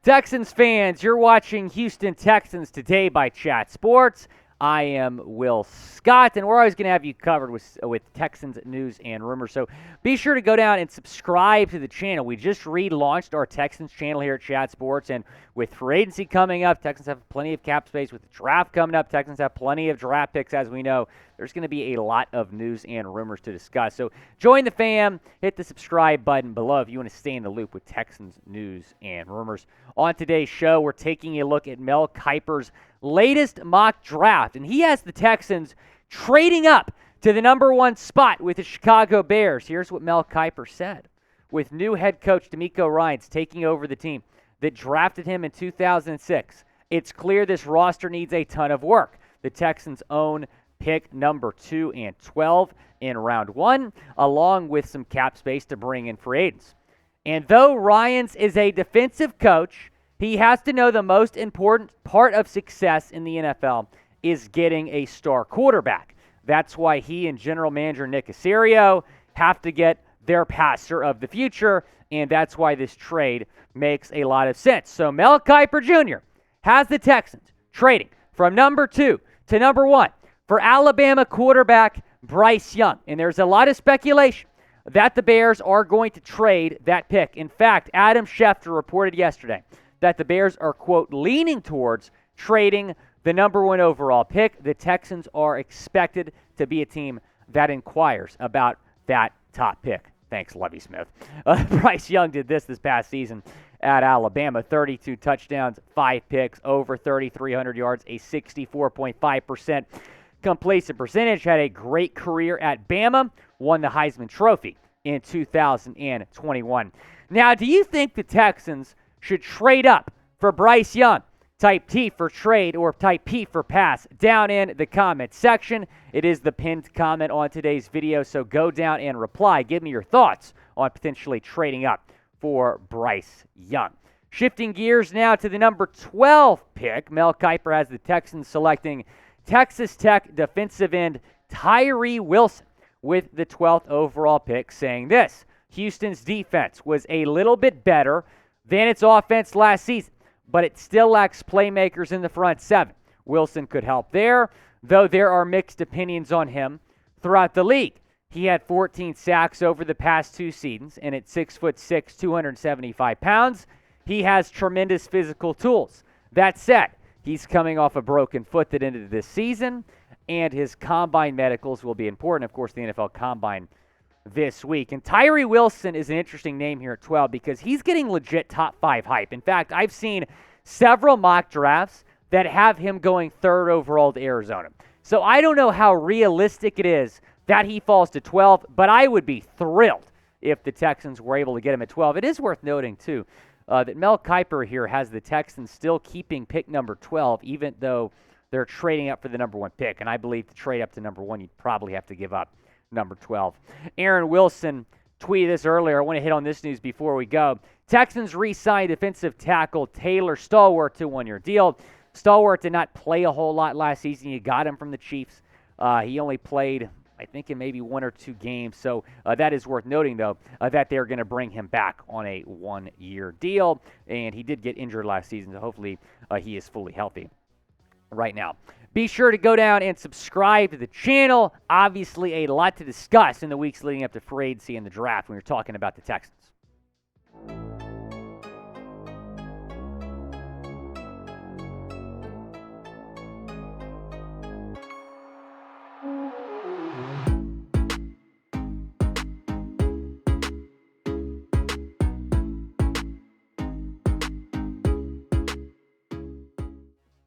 Texans fans, you're watching Houston Texans Today by Chat Sports. I am Will Scott, and we're always going to have you covered with Texans news and rumors. So be sure to go down and subscribe to the channel. We just relaunched our Texans channel here at Chat Sports, and with free agency coming up, Texans have plenty of cap space. With the draft coming up, Texans have plenty of draft picks, as we know. There's going to be a lot of news and rumors to discuss. So join the fam. Hit the subscribe button below if you want to stay in the loop with Texans news and rumors. On today's show, we're taking a look at Mel Kiper's latest mock draft, and he has the Texans trading up to the number one spot with the Chicago Bears. Here's what Mel Kiper said. With new head coach DeMeco Ryans taking over the team that drafted him in 2006, it's clear this roster needs a ton of work. The Texans own pick number 2 and 12 in round 1, along with some cap space to bring in free agents. And though Ryans is a defensive coach, he has to know the most important part of success in the NFL is getting a star quarterback. That's why he and general manager Nick Caserio have to get their passer of the future, and that's why this trade makes a lot of sense. So Mel Kiper Jr. has the Texans trading from number 2 to number 1 for Alabama quarterback Bryce Young. And there's a lot of speculation that the Bears are going to trade that pick. In fact, Adam Schefter reported yesterday that the Bears are, quote, leaning towards trading the number 1 overall pick. The Texans are expected to be a team that inquires about that top pick. Thanks, Lovie Smith. Bryce Young did this past season at Alabama. 32 touchdowns, 5 picks, over 3,300 yards, a 64.5% completion percentage. Had a great career at Bama, won the Heisman Trophy in 2021. Now, do you think the Texans should trade up for Bryce Young? Type T for trade or type P for pass down in the comment section. It is the pinned comment on today's video, so go down and reply. Give me your thoughts on potentially trading up for Bryce Young. Shifting gears now to the number 12 pick. Mel Kiper has the Texans selecting Texas Tech defensive end Tyree Wilson with the 12th overall pick, saying this: Houston's defense was a little bit better than its offense last season, but it still lacks playmakers in the front 7. Wilson could help there, though there are mixed opinions on him throughout the league. He had 14 sacks over the past 2 seasons, and at 6'6", 275 pounds, he has tremendous physical tools. That said, he's coming off a broken foot that ended this season, and his combine medicals will be important. Of course, the NFL Combine this week. And Tyree Wilson is an interesting name here at 12 because he's getting legit top 5 hype. In fact, I've seen several mock drafts that have him going 3rd overall to Arizona. So I don't know how realistic it is that he falls to 12, but I would be thrilled if the Texans were able to get him at 12. It is worth noting, too, that Mel Kiper here has the Texans still keeping pick number 12, even though they're trading up for the number 1 pick. And I believe to trade up to number 1, you'd probably have to give up number 12. Aaron Wilson tweeted this earlier. I want to hit on this news before we go. Texans re-signed defensive tackle Taylor Stallworth to a 1-year deal. Stallworth did not play a whole lot last season. You got him from the Chiefs. He only played, I think, in maybe 1 or 2 games. So that is worth noting, though, that they're going to bring him back on a 1-year deal. And he did get injured last season, so hopefully he is fully healthy right now. Be sure to go down and subscribe to the channel. Obviously, a lot to discuss in the weeks leading up to free agency and the draft when you're talking about the Texans.